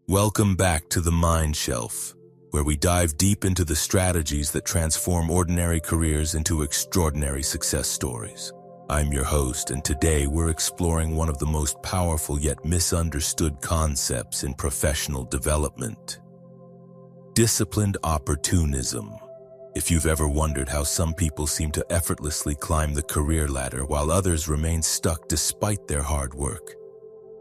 Welcome back to the Mind Shelf, where we dive deep into the strategies that transform ordinary careers into extraordinary success stories. I'm your host, and today we're exploring one of the most powerful yet misunderstood concepts in professional development: disciplined opportunism. If you've ever wondered how some people seem to effortlessly climb the career ladder while others remain stuck despite their hard work,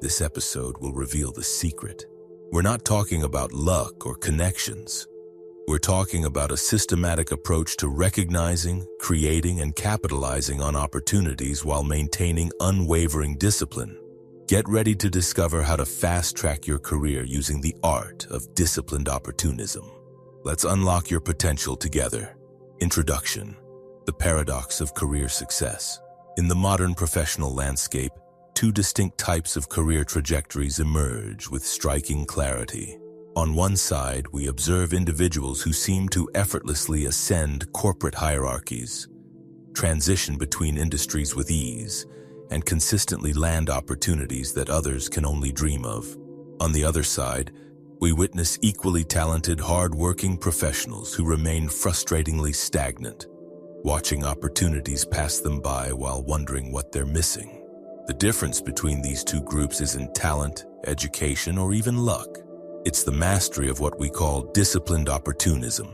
this episode will reveal the secret. We're not talking about luck or connections. We're talking about a systematic approach to recognizing, creating, and capitalizing on opportunities while maintaining unwavering discipline. Get ready to discover how to fast-track your career using the art of disciplined opportunism. Let's unlock your potential together. Introduction: the paradox of career success. In the modern professional landscape, two distinct types of career trajectories emerge with striking clarity. On one side, we observe individuals who seem to effortlessly ascend corporate hierarchies, transition between industries with ease, and consistently land opportunities that others can only dream of. On the other side, we witness equally talented, hard-working professionals who remain frustratingly stagnant, watching opportunities pass them by while wondering what they're missing. The difference between these two groups isn't talent, education, or even luck. It's the mastery of what we call disciplined opportunism,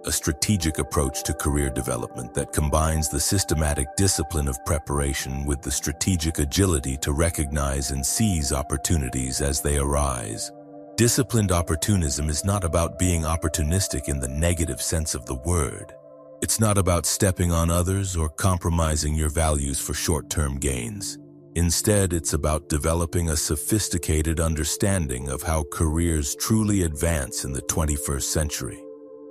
a strategic approach to career development that combines the systematic discipline of preparation with the strategic agility to recognize and seize opportunities as they arise. Disciplined opportunism is not about being opportunistic in the negative sense of the word. It's not about stepping on others or compromising your values for short-term gains. Instead, it's about developing a sophisticated understanding of how careers truly advance in the 21st century,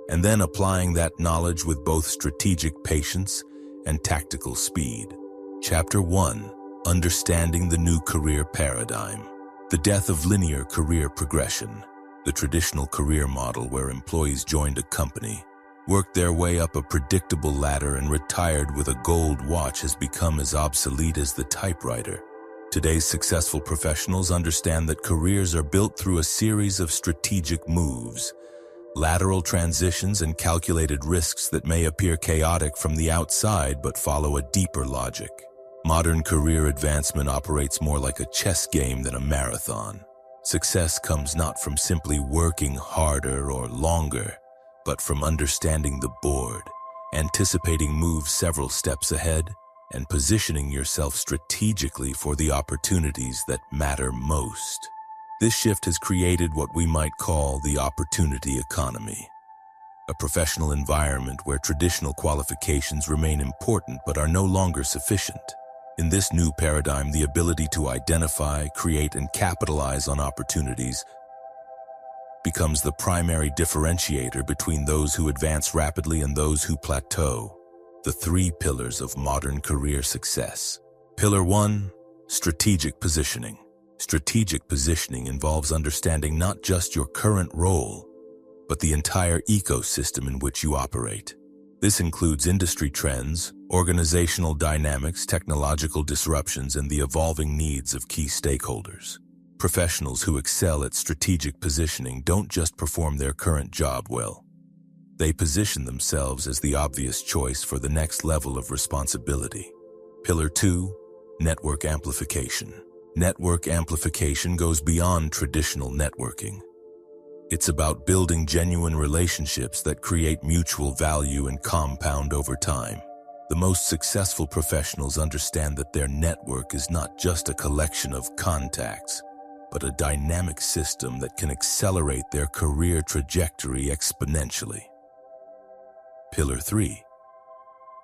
and then applying that knowledge with both strategic patience and tactical speed. Chapter 1: Understanding the New Career Paradigm. The death of linear career progression. The traditional career model where employees joined a company, worked their way up a predictable ladder, and retired with a gold watch has become as obsolete as the typewriter. Today's successful professionals understand that careers are built through a series of strategic moves, lateral transitions, and calculated risks that may appear chaotic from the outside but follow a deeper logic. Modern career advancement operates more like a chess game than a marathon. Success comes not from simply working harder or longer, but from understanding the board, anticipating moves several steps ahead, and positioning yourself strategically for the opportunities that matter most. This shift has created what we might call the opportunity economy, a professional environment where traditional qualifications remain important but are no longer sufficient. In this new paradigm, the ability to identify, create, and capitalize on opportunities becomes the primary differentiator between those who advance rapidly and those who plateau. The three pillars of modern career success. Pillar 1: strategic positioning. Strategic positioning involves understanding not just your current role, but the entire ecosystem in which you operate. This includes industry trends, organizational dynamics, technological disruptions, and the evolving needs of key stakeholders. Professionals who excel at strategic positioning don't just perform their current job well. They position themselves as the obvious choice for the next level of responsibility. Pillar 2: network amplification. Network amplification goes beyond traditional networking. It's about building genuine relationships that create mutual value and compound over time. The most successful professionals understand that their network is not just a collection of contacts, but a dynamic system that can accelerate their career trajectory exponentially. Pillar 3: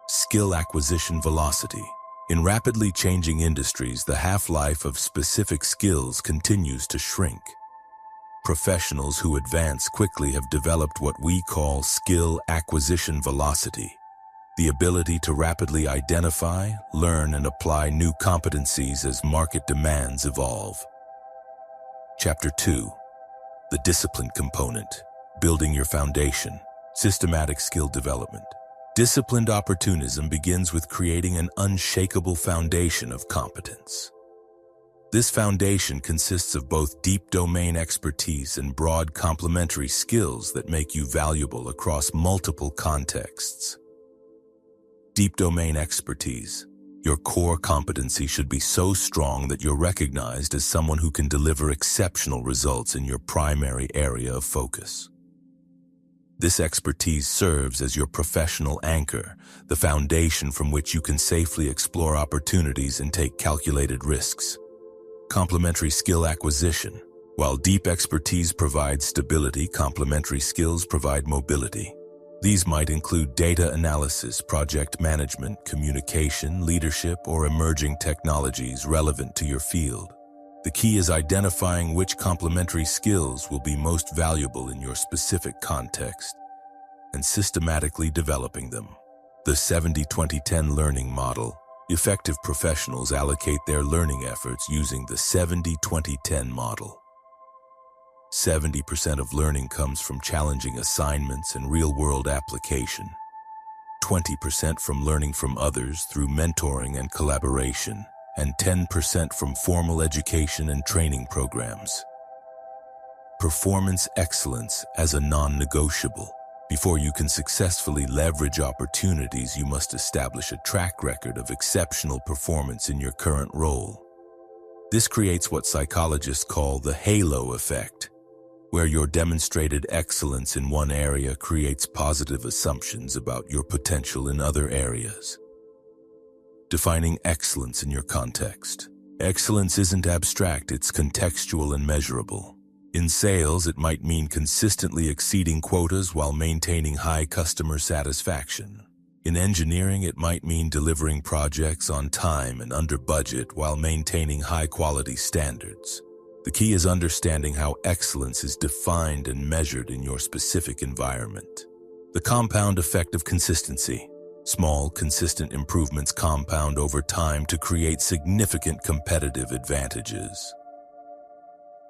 skill acquisition velocity. In rapidly changing industries, the half-life of specific skills continues to shrink. Professionals who advance quickly have developed what we call skill acquisition velocity, the ability to rapidly identify, learn, and apply new competencies as market demands evolve. Chapter 2: the discipline component, building your foundation, systematic skill development. Disciplined opportunism begins with creating an unshakable foundation of competence. This foundation consists of both deep domain expertise and broad complementary skills that make you valuable across multiple contexts. Deep domain expertise. Your core competency should be so strong that you're recognized as someone who can deliver exceptional results in your primary area of focus. This expertise serves as your professional anchor, the foundation from which you can safely explore opportunities and take calculated risks. Complementary skill acquisition. While deep expertise provides stability, complementary skills provide mobility. These might include data analysis, project management, communication, leadership, or emerging technologies relevant to your field. The key is identifying which complementary skills will be most valuable in your specific context and systematically developing them. The 70-20-10 learning model. Effective professionals allocate their learning efforts using the 70-20-10 model. 70% of learning comes from challenging assignments and real-world application. 20% from learning from others through mentoring and collaboration, and 10% from formal education and training programs. Performance excellence as a non-negotiable. Before you can successfully leverage opportunities, you must establish a track record of exceptional performance in your current role. This creates what psychologists call the halo effect, where your demonstrated excellence in one area creates positive assumptions about your potential in other areas. Defining excellence in your context. Excellence isn't abstract, it's contextual and measurable. In sales, it might mean consistently exceeding quotas while maintaining high customer satisfaction. In engineering, it might mean delivering projects on time and under budget while maintaining high-quality standards. The key is understanding how excellence is defined and measured in your specific environment. The compound effect of consistency. Small, consistent improvements compound over time to create significant competitive advantages.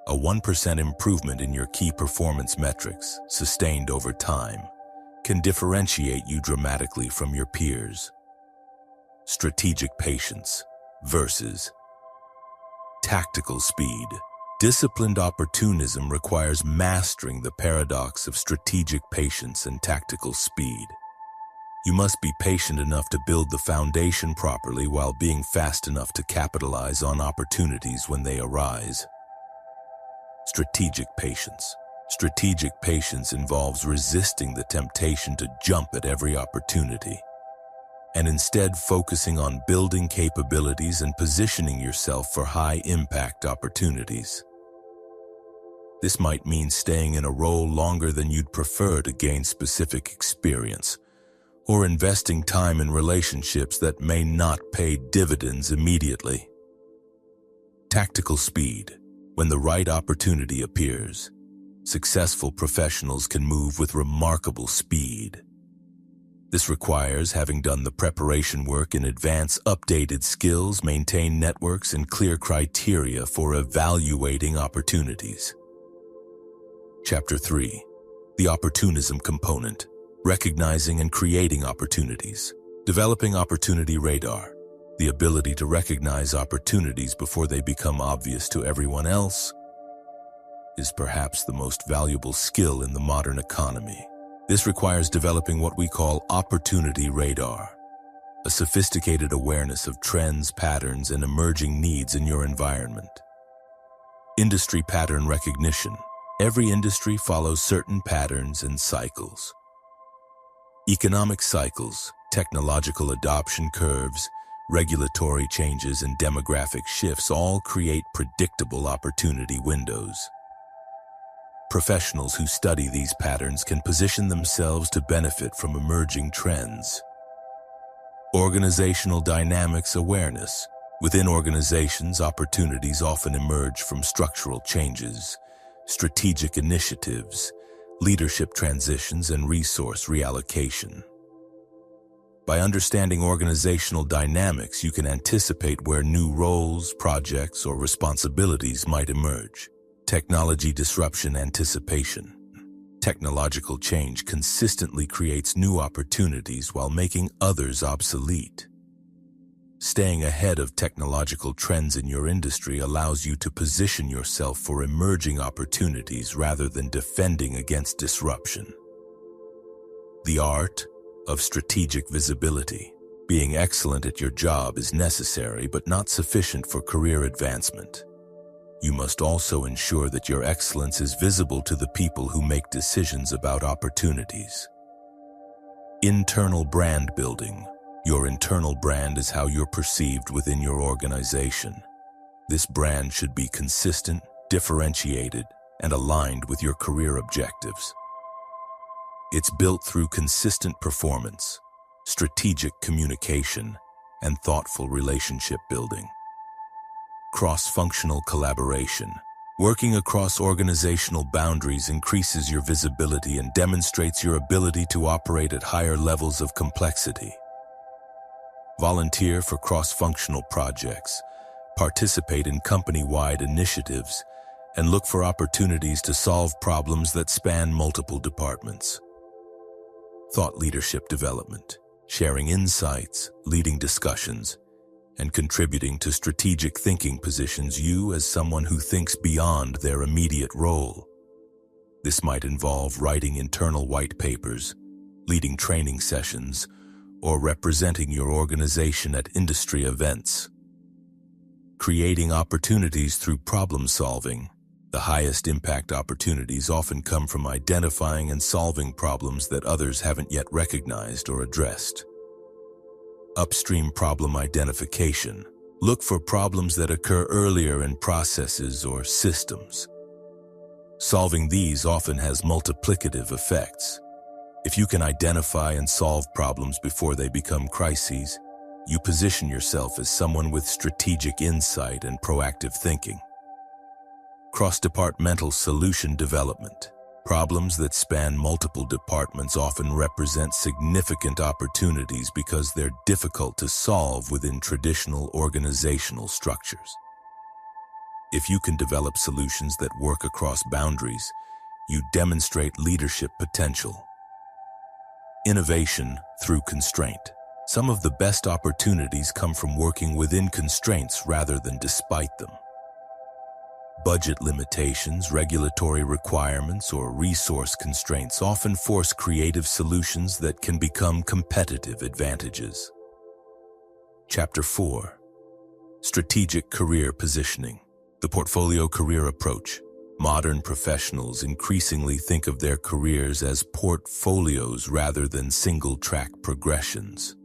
A 1% improvement in your key performance metrics, sustained over time, can differentiate you dramatically from your peers. Strategic patience versus tactical speed. Disciplined opportunism requires mastering the paradox of strategic patience and tactical speed. You must be patient enough to build the foundation properly while being fast enough to capitalize on opportunities when they arise. Strategic patience. Strategic patience involves resisting the temptation to jump at every opportunity, and instead focusing on building capabilities and positioning yourself for high-impact opportunities. This might mean staying in a role longer than you'd prefer to gain specific experience, or investing time in relationships that may not pay dividends immediately. Tactical speed. When the right opportunity appears, successful professionals can move with remarkable speed. This requires having done the preparation work in advance, updated skills, maintained networks, and clear criteria for evaluating opportunities. Chapter 3. The Opportunism Component. Recognizing and creating opportunities. Developing opportunity radar. The ability to recognize opportunities before they become obvious to everyone else is perhaps the most valuable skill in the modern economy. This requires developing what we call opportunity radar, a sophisticated awareness of trends, patterns, and emerging needs in your environment. Industry pattern recognition. Every industry follows certain patterns and cycles. Economic cycles, technological adoption curves, regulatory changes, and demographic shifts all create predictable opportunity windows. Professionals who study these patterns can position themselves to benefit from emerging trends. Organizational dynamics awareness. Within organizations, opportunities often emerge from structural changes, strategic initiatives, leadership transitions, and resource reallocation. By understanding organizational dynamics, you can anticipate where new roles, projects, or responsibilities might emerge. Technology disruption anticipation. Technological change consistently creates new opportunities while making others obsolete. Staying ahead of technological trends in your industry allows you to position yourself for emerging opportunities rather than defending against disruption. The art of strategic visibility. Being excellent at your job is necessary but not sufficient for career advancement. You must also ensure that your excellence is visible to the people who make decisions about opportunities. Internal brand building. Your internal brand is how you're perceived within your organization. This brand should be consistent, differentiated, and aligned with your career objectives. It's built through consistent performance, strategic communication, and thoughtful relationship building. Cross-functional collaboration. Working across organizational boundaries increases your visibility and demonstrates your ability to operate at higher levels of complexity. Volunteer for cross-functional projects, participate in company-wide initiatives, and look for opportunities to solve problems that span multiple departments. Thought leadership development, sharing insights, leading discussions, and contributing to strategic thinking positions you as someone who thinks beyond their immediate role. This might involve writing internal white papers, leading training sessions, or representing your organization at industry events. Creating opportunities through problem solving. The highest impact opportunities often come from identifying and solving problems that others haven't yet recognized or addressed. Upstream problem identification. Look for problems that occur earlier in processes or systems. Solving these often has multiplicative effects. If you can identify and solve problems before they become crises, you position yourself as someone with strategic insight and proactive thinking. Cross-departmental solution development. Problems that span multiple departments often represent significant opportunities because they're difficult to solve within traditional organizational structures. If you can develop solutions that work across boundaries, you demonstrate leadership potential. Innovation through constraint. Some of the best opportunities come from working within constraints rather than despite them. Budget limitations, regulatory requirements, or resource constraints often force creative solutions that can become competitive advantages. Chapter 4. Strategic Career Positioning. The portfolio career approach. Modern professionals increasingly think of their careers as portfolios rather than single-track progressions.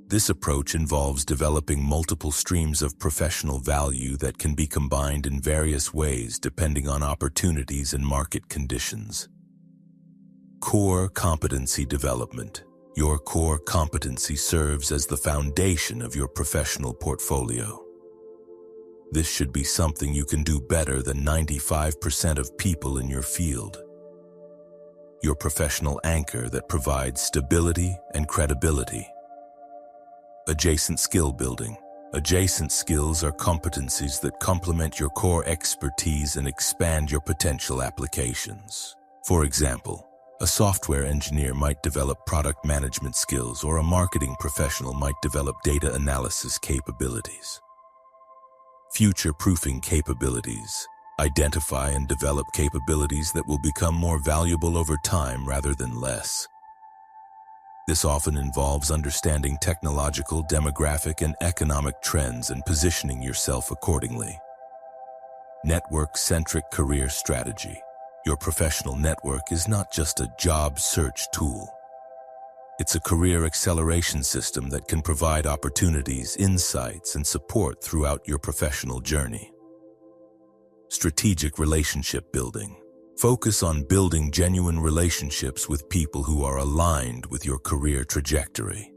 This approach involves developing multiple streams of professional value that can be combined in various ways depending on opportunities and market conditions. Core competency development. Your core competency serves as the foundation of your professional portfolio. This should be something you can do better than 95% of people in your field. Your professional anchor that provides stability and credibility. Adjacent skill building. Adjacent skills are competencies that complement your core expertise and expand your potential applications. For example, a software engineer might develop product management skills, or a marketing professional might develop data analysis capabilities. Future-proofing capabilities. Identify and develop capabilities that will become more valuable over time rather than less. This often involves understanding technological, demographic, and economic trends and positioning yourself accordingly. Network-centric career strategy. Your professional network is not just a job search tool. It's a career acceleration system that can provide opportunities, insights, and support throughout your professional journey. Strategic relationship building. Focus on building genuine relationships with people who are aligned with your career trajectory.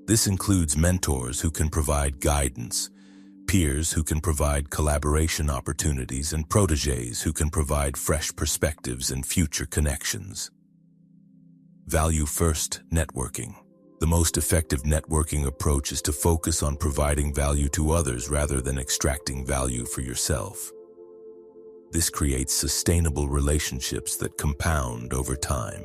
This includes mentors who can provide guidance, peers who can provide collaboration opportunities, and protégés who can provide fresh perspectives and future connections. Value-first networking. The most effective networking approach is to focus on providing value to others rather than extracting value for yourself. This creates sustainable relationships that compound over time.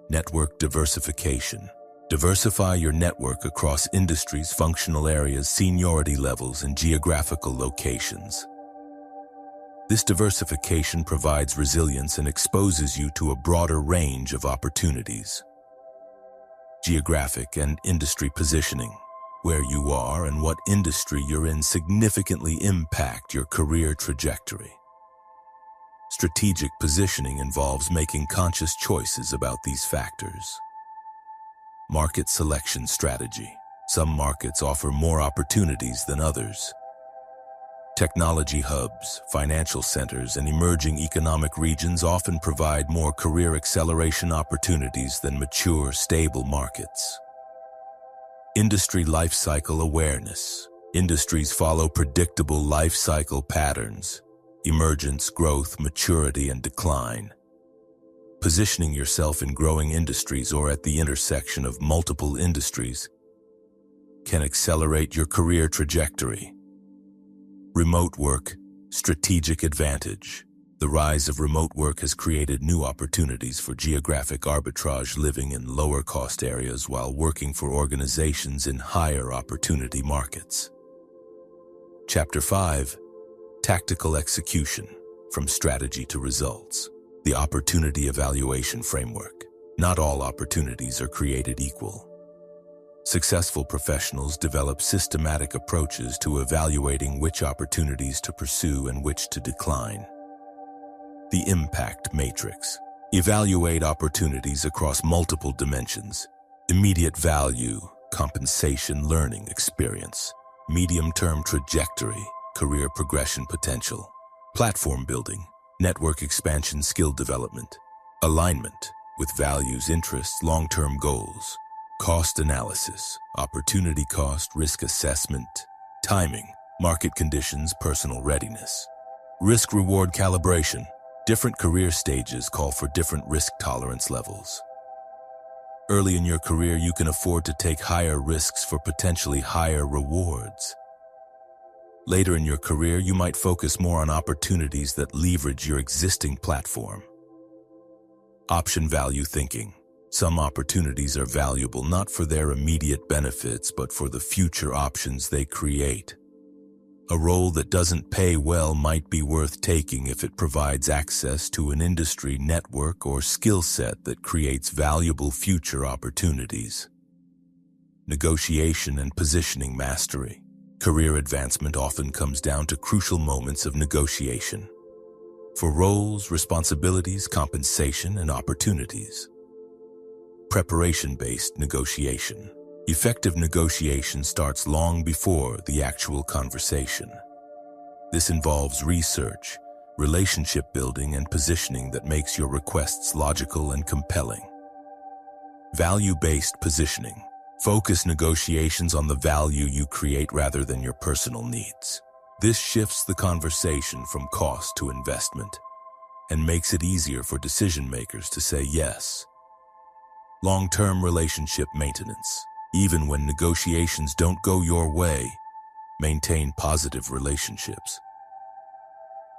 Network diversification. Diversify your network across industries, functional areas, seniority levels, and geographical locations. This diversification provides resilience and exposes you to a broader range of opportunities. Geographic and industry positioning. Where you are and what industry you're in significantly impact your career trajectory. Strategic positioning involves making conscious choices about these factors. Market selection strategy. Some markets offer more opportunities than others. Technology hubs, financial centers, and emerging economic regions often provide more career acceleration opportunities than mature, stable markets. Industry life cycle awareness. Industries follow predictable life cycle patterns: emergence, growth, maturity, and decline. Positioning yourself in growing industries or at the intersection of multiple industries can accelerate your career trajectory. Remote work, strategic advantage. The rise of remote work has created new opportunities for geographic arbitrage, living in lower-cost areas while working for organizations in higher opportunity markets. Chapter 5. Tactical Execution, From Strategy to Results. The Opportunity Evaluation Framework. Not all opportunities are created equal. Successful professionals develop systematic approaches to evaluating which opportunities to pursue and which to decline. The Impact Matrix. Evaluate opportunities across multiple dimensions: immediate value, compensation, learning experience, medium-term trajectory, career progression potential, platform building, network expansion, skill development, alignment with values, interests, long-term goals, cost analysis, opportunity cost, risk assessment, timing, market conditions, personal readiness, risk-reward calibration. Different career stages call for different risk tolerance levels. Early in your career, you can afford to take higher risks for potentially higher rewards. Later in your career, you might focus more on opportunities that leverage your existing platform. Option value thinking. Some opportunities are valuable not for their immediate benefits, but for the future options they create. A role that doesn't pay well might be worth taking if it provides access to an industry network or skill set that creates valuable future opportunities. Negotiation and positioning mastery. Career advancement often comes down to crucial moments of negotiation for roles, responsibilities, compensation, and opportunities. Preparation-based negotiation. Effective negotiation starts long before the actual conversation. This involves research, relationship building, and positioning that makes your requests logical and compelling. Value-based positioning. Focus negotiations on the value you create rather than your personal needs. This shifts the conversation from cost to investment and makes it easier for decision makers to say yes. Long-term relationship maintenance. Even when negotiations don't go your way, maintain positive relationships.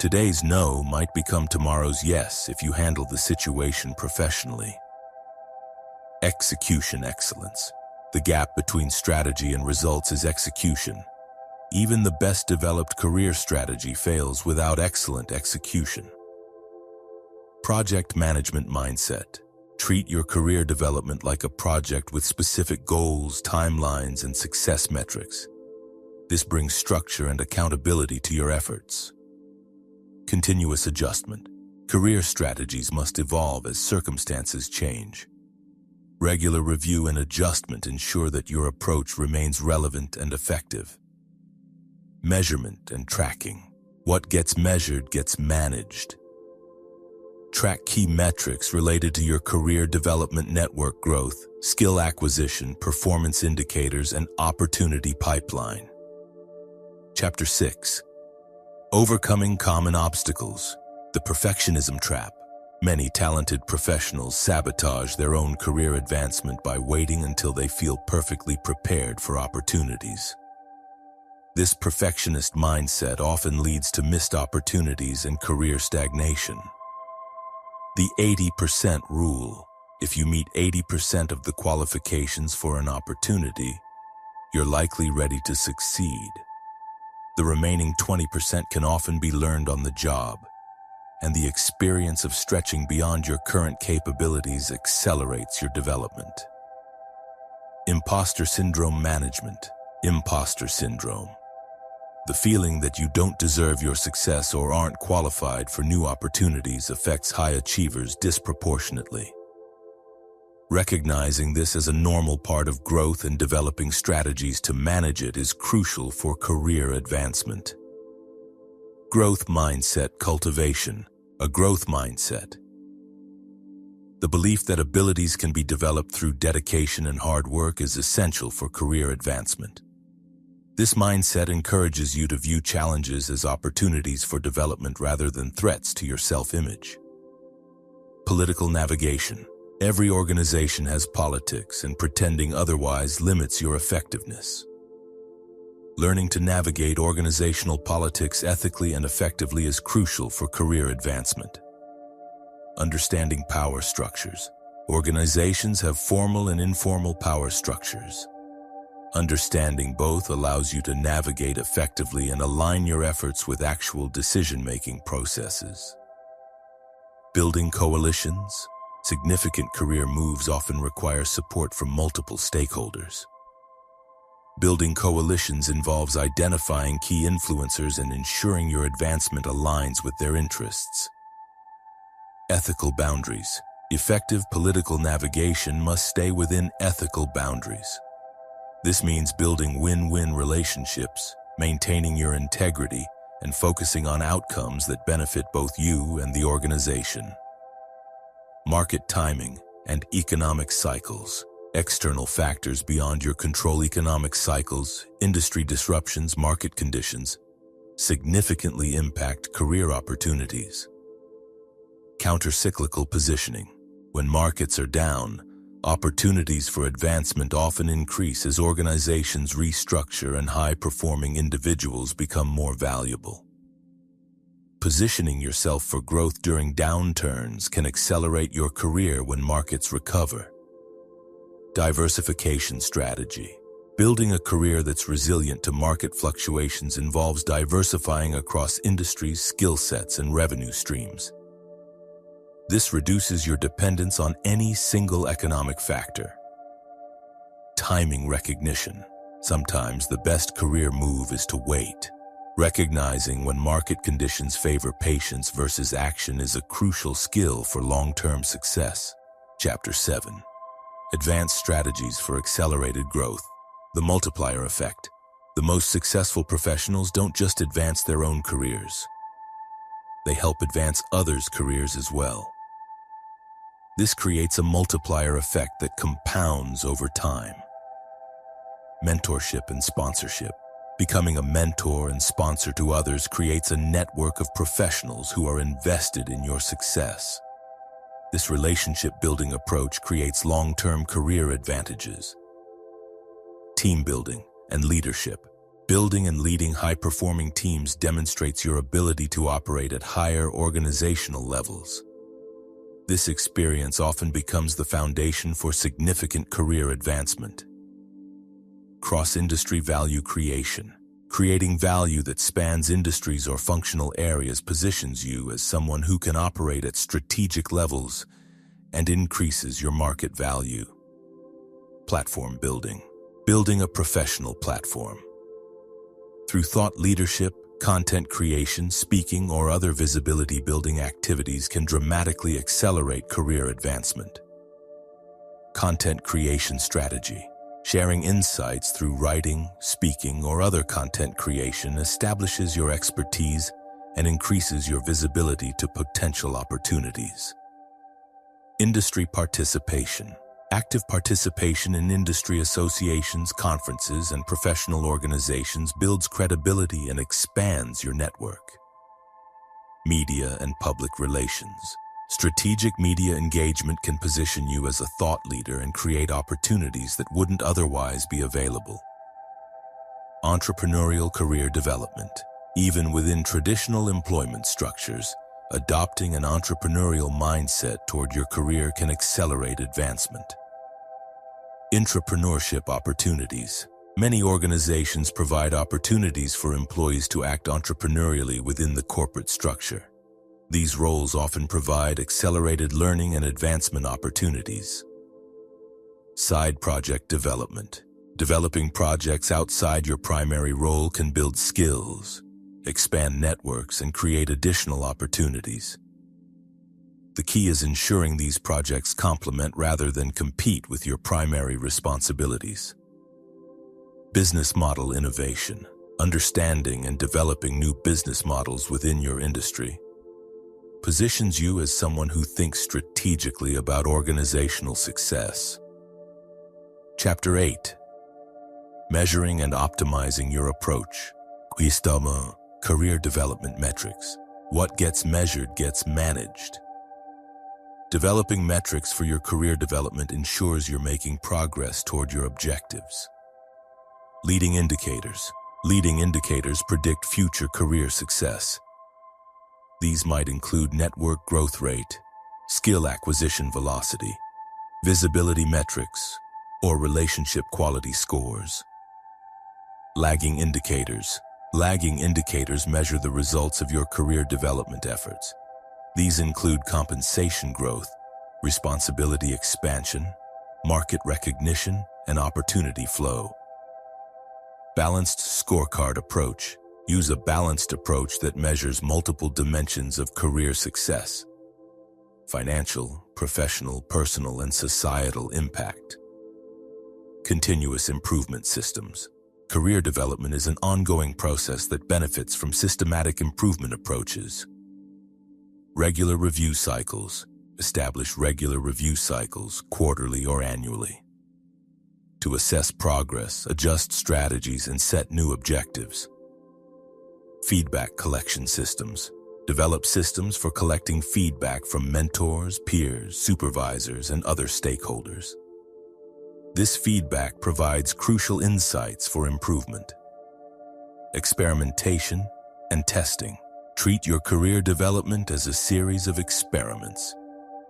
Today's no might become tomorrow's yes if you handle the situation professionally. Execution excellence. The gap between strategy and results is execution. Even the best developed career strategy fails without excellent execution. Project management mindset. Treat your career development like a project with specific goals, timelines, and success metrics. This brings structure and accountability to your efforts. Continuous adjustment. Career strategies must evolve as circumstances change. Regular review and adjustment ensure that your approach remains relevant and effective. Measurement and tracking. What gets measured gets managed. Track key metrics related to your career development, network growth, skill acquisition, performance indicators, and opportunity pipeline. Chapter 6. Overcoming common obstacles. The perfectionism trap. Many talented professionals sabotage their own career advancement by waiting until they feel perfectly prepared for opportunities. This perfectionist mindset often leads to missed opportunities and career stagnation. The 80% rule. If you meet 80% of the qualifications for an opportunity, you're likely ready to succeed. The remaining 20% can often be learned on the job, and the experience of stretching beyond your current capabilities accelerates your development. Imposter syndrome management. Imposter syndrome. The feeling that you don't deserve your success or aren't qualified for new opportunities affects high achievers disproportionately. Recognizing this as a normal part of growth and developing strategies to manage it is crucial for career advancement. Growth mindset cultivation. A growth mindset. The belief that abilities can be developed through dedication and hard work is essential for career advancement. This mindset encourages you to view challenges as opportunities for development rather than threats to your self-image. Political navigation. Every organization has politics, and pretending otherwise limits your effectiveness. Learning to navigate organizational politics ethically and effectively is crucial for career advancement. Understanding power structures. Organizations have formal and informal power structures. Understanding both allows you to navigate effectively and align your efforts with actual decision-making processes. Building coalitions. Significant career moves often require support from multiple stakeholders. Building coalitions involves identifying key influencers and ensuring your advancement aligns with their interests. Ethical boundaries. Effective political navigation must stay within ethical boundaries. This means building win-win relationships, maintaining your integrity, and focusing on outcomes that benefit both you and the organization. Market timing and economic cycles. External factors beyond your control. Economic cycles, industry disruptions, market conditions significantly impact career opportunities. Counter-cyclical positioning. When markets are down, opportunities for advancement often increase as organizations restructure and high-performing individuals become more valuable. Positioning yourself for growth during downturns can accelerate your career when markets recover. Diversification strategy. Building a career that's resilient to market fluctuations involves diversifying across industries, skill sets, and revenue streams. This reduces your dependence on any single economic factor. Timing recognition. Sometimes the best career move is to wait. Recognizing when market conditions favor patience versus action is a crucial skill for long-term success. Chapter 7. Advanced strategies for accelerated growth. The multiplier effect. The most successful professionals don't just advance their own careers. They help advance others' careers as well. This creates a multiplier effect that compounds over time. Mentorship and sponsorship. Becoming a mentor and sponsor to others creates a network of professionals who are invested in your success. This relationship-building approach creates long-term career advantages. Team building and leadership. Building and leading high-performing teams demonstrates your ability to operate at higher organizational levels. This experience often becomes the foundation for significant career advancement. Cross-industry value creation. Creating value that spans industries or functional areas positions you as someone who can operate at strategic levels and increases your market value. Platform building. Building a professional platform. Through thought leadership, content creation, speaking, or other visibility-building activities can dramatically accelerate career advancement. Content creation strategy. Sharing insights through writing, speaking, or other content creation establishes your expertise and increases your visibility to potential opportunities. Industry participation. Active participation in industry associations, conferences, and professional organizations builds credibility and expands your network. Media and public relations. Strategic media engagement can position you as a thought leader and create opportunities that wouldn't otherwise be available. Entrepreneurial career development. Even within traditional employment structures, Adopting an entrepreneurial mindset toward your career can accelerate advancement. Entrepreneurship opportunities. Many organizations provide opportunities for employees to act entrepreneurially within the corporate structure. These roles often provide accelerated learning and advancement opportunities. Side project development. Developing projects outside your primary role can build skills, expand networks, and create additional opportunities. The key is ensuring these projects complement rather than compete with your primary responsibilities. Business model innovation. Understanding and developing new business models within your industry positions you as someone who thinks strategically about organizational success. Chapter 8. Measuring and optimizing your approach. Career development metrics. What gets measured gets managed. Developing metrics for your career development ensures you're making progress toward your objectives. Leading indicators. Leading indicators predict future career success. These might include network growth rate, skill acquisition velocity, visibility metrics, or relationship quality scores. Lagging indicators. Lagging indicators measure the results of your career development efforts. These include compensation growth, responsibility expansion, market recognition, and opportunity flow. Balanced scorecard approach. Use a balanced approach that measures multiple dimensions of career success: financial, professional, personal, and societal impact. Continuous improvement systems. Career development is an ongoing process that benefits from systematic improvement approaches. Regular review cycles. Establish regular review cycles, quarterly or annually, to assess progress, adjust strategies, and set new objectives. Feedback collection systems. Develop systems for collecting feedback from mentors, peers, supervisors, and other stakeholders. This feedback provides crucial insights for improvement. Experimentation and testing. Treat your career development as a series of experiments.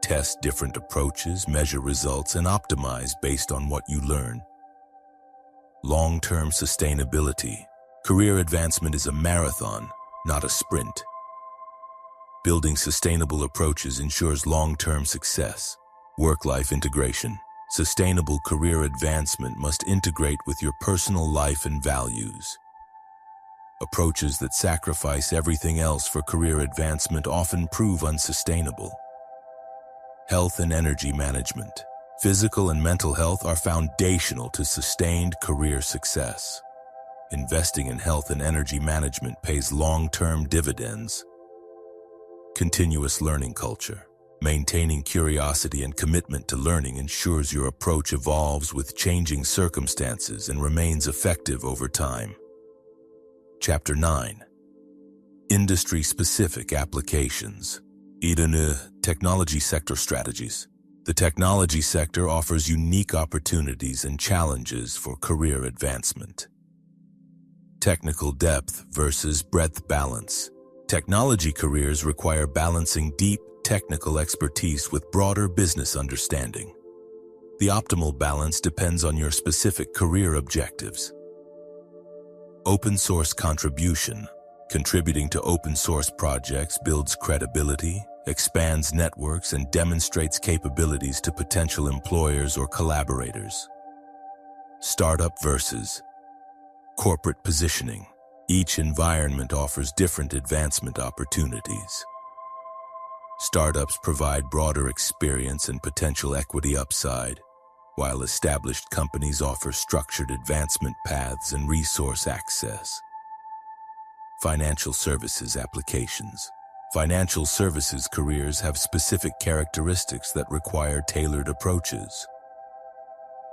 Test different approaches, measure results, and optimize based on what you learn. Long-term sustainability. Career advancement is a marathon, not a sprint. Building sustainable approaches ensures long-term success. Work-life integration. Sustainable career advancement must integrate with your personal life and values. Approaches that sacrifice everything else for career advancement often prove unsustainable. Health and energy management. Physical and mental health are foundational to sustained career success. Investing in health and energy management pays long-term dividends. Continuous learning culture. Maintaining curiosity and commitment to learning ensures your approach evolves with changing circumstances and remains effective over time. Chapter 9. Industry-specific applications. Technology sector strategies. The technology sector offers unique opportunities and challenges for career advancement. Technical depth versus breadth balance. Technology careers require balancing deep technical expertise with broader business understanding. The optimal balance depends on your specific career objectives. Open source contribution. Contributing to open source projects builds credibility, expands networks, and demonstrates capabilities to potential employers or collaborators. Startup versus corporate positioning. Each environment offers different advancement opportunities. Startups provide broader experience and potential equity upside, while established companies offer structured advancement paths and resource access. Financial services applications. Financial services careers have specific characteristics that require tailored approaches.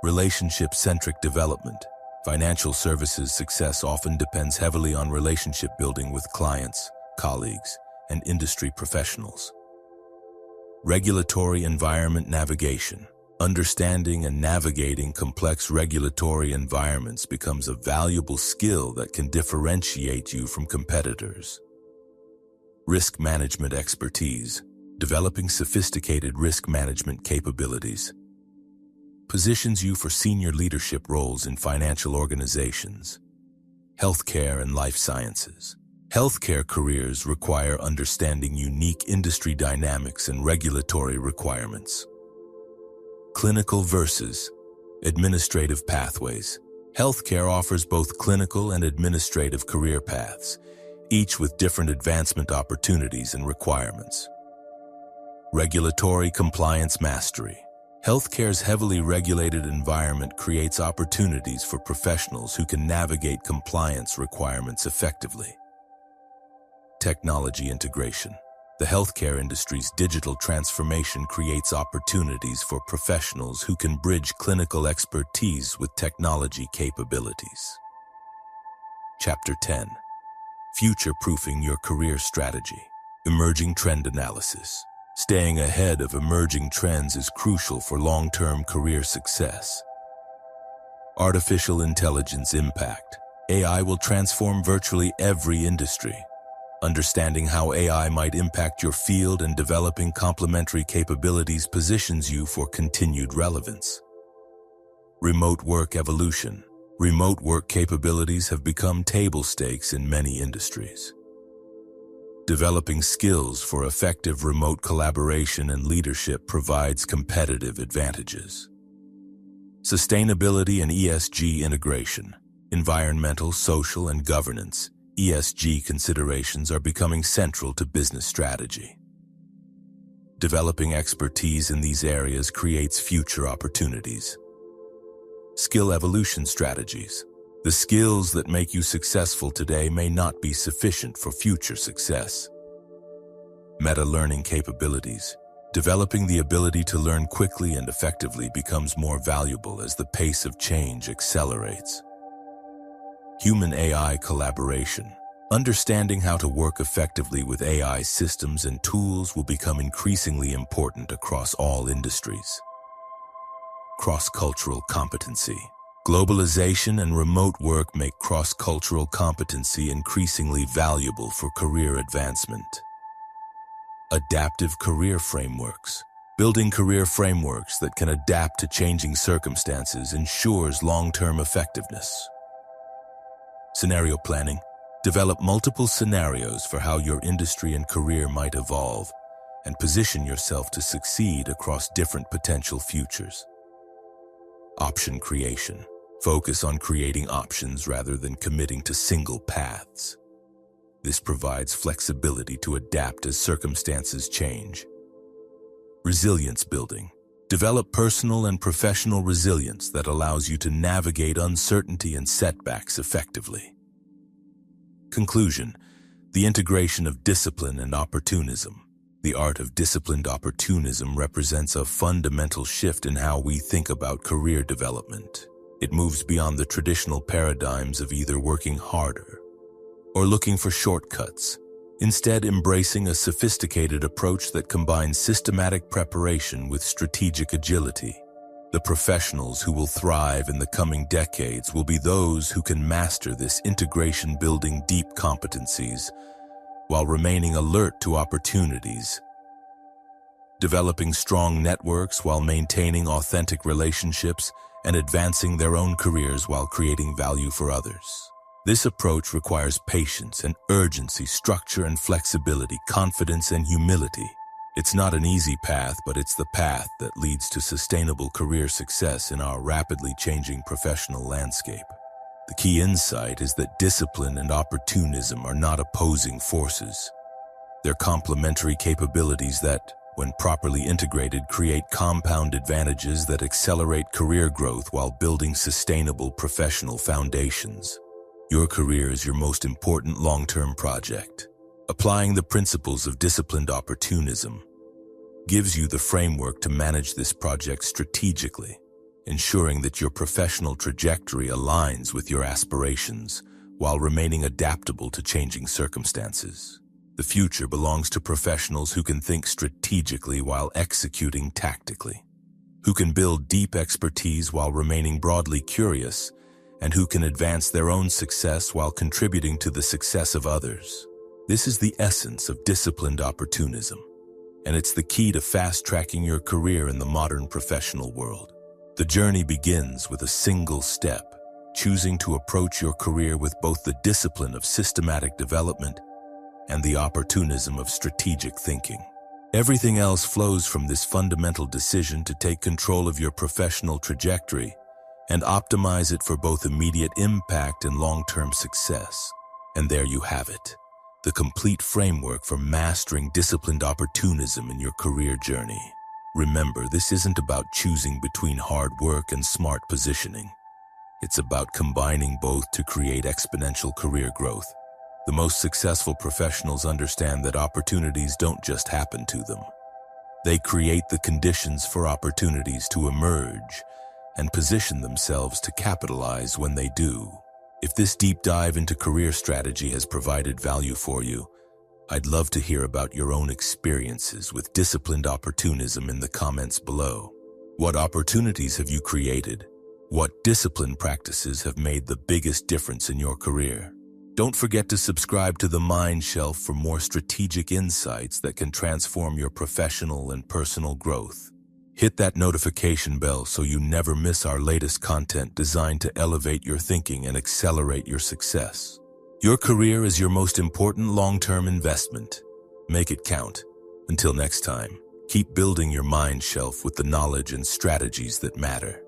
Relationship-centric development. Financial services success often depends heavily on relationship building with clients, colleagues, and industry professionals. Regulatory environment navigation. Understanding and navigating complex regulatory environments becomes a valuable skill that can differentiate you from competitors. Risk management expertise, developing sophisticated risk management capabilities, positions you for senior leadership roles in financial organizations. Healthcare and life sciences. Healthcare careers require understanding unique industry dynamics and regulatory requirements. Clinical versus administrative pathways. Healthcare offers both clinical and administrative career paths, each with different advancement opportunities and requirements. Regulatory compliance mastery. Healthcare's heavily regulated environment creates opportunities for professionals who can navigate compliance requirements effectively. Technology integration. The healthcare industry's digital transformation creates opportunities for professionals who can bridge clinical expertise with technology capabilities. Chapter 10. Future-proofing your career strategy. Emerging trend analysis. Staying ahead of emerging trends is crucial for long-term career success. Artificial intelligence impact. AI will transform virtually every industry. Understanding how AI might impact your field and developing complementary capabilities positions you for continued relevance. Remote work evolution. Remote work capabilities have become table stakes in many industries. Developing skills for effective remote collaboration and leadership provides competitive advantages. Sustainability and ESG integration. Environmental, social, and governance (ESG) considerations are becoming central to business strategy. Developing expertise in these areas creates future opportunities. Skill evolution strategies. The skills that make you successful today may not be sufficient for future success. Meta-learning capabilities. Developing the ability to learn quickly and effectively becomes more valuable as the pace of change accelerates. Human-AI collaboration. Understanding how to work effectively with AI systems and tools will become increasingly important across all industries. Cross-cultural competency. Globalization and remote work make cross-cultural competency increasingly valuable for career advancement. Adaptive career frameworks. Building career frameworks that can adapt to changing circumstances ensures long-term effectiveness. Scenario planning. Develop multiple scenarios for how your industry and career might evolve, and position yourself to succeed across different potential futures. Option creation. Focus on creating options rather than committing to single paths. This provides flexibility to adapt as circumstances change. Resilience building. Develop personal and professional resilience that allows you to navigate uncertainty and setbacks effectively. Conclusion. The integration of discipline and opportunism. The art of disciplined opportunism represents a fundamental shift in how we think about career development. It moves beyond the traditional paradigms of either working harder or looking for shortcuts, instead embracing a sophisticated approach that combines systematic preparation with strategic agility. The professionals who will thrive in the coming decades will be those who can master this integration, building deep competencies while remaining alert to opportunities, developing strong networks while maintaining authentic relationships, and advancing their own careers while creating value for others. This approach requires patience and urgency, structure and flexibility, confidence and humility. It's not an easy path, but it's the path that leads to sustainable career success in our rapidly changing professional landscape. The key insight is that discipline and opportunism are not opposing forces. They're complementary capabilities that, when properly integrated, create compound advantages that accelerate career growth while building sustainable professional foundations. Your career is your most important long-term project. Applying the principles of disciplined opportunism gives you the framework to manage this project strategically, ensuring that your professional trajectory aligns with your aspirations while remaining adaptable to changing circumstances. The future belongs to professionals who can think strategically while executing tactically, who can build deep expertise while remaining broadly curious, and who can advance their own success while contributing to the success of others. This is the essence of disciplined opportunism, and it's the key to fast-tracking your career in the modern professional world. The journey begins with a single step, choosing to approach your career with both the discipline of systematic development and the opportunism of strategic thinking. Everything else flows from this fundamental decision to take control of your professional trajectory and optimize it for both immediate impact and long-term success. And there you have it, the complete framework for mastering disciplined opportunism in your career journey. Remember, this isn't about choosing between hard work and smart positioning. It's about combining both to create exponential career growth. The most successful professionals understand that opportunities don't just happen to them. They create the conditions for opportunities to emerge and position themselves to capitalize when they do. If this deep dive into career strategy has provided value for you, I'd love to hear about your own experiences with disciplined opportunism in the comments below. What opportunities have you created? What discipline practices have made the biggest difference in your career? Don't forget to subscribe to the Mind Shelf for more strategic insights that can transform your professional and personal growth. Hit that notification bell so you never miss our latest content designed to elevate your thinking and accelerate your success. Your career is your most important long-term investment. Make it count. Until next time, keep building your mind shelf with the knowledge and strategies that matter.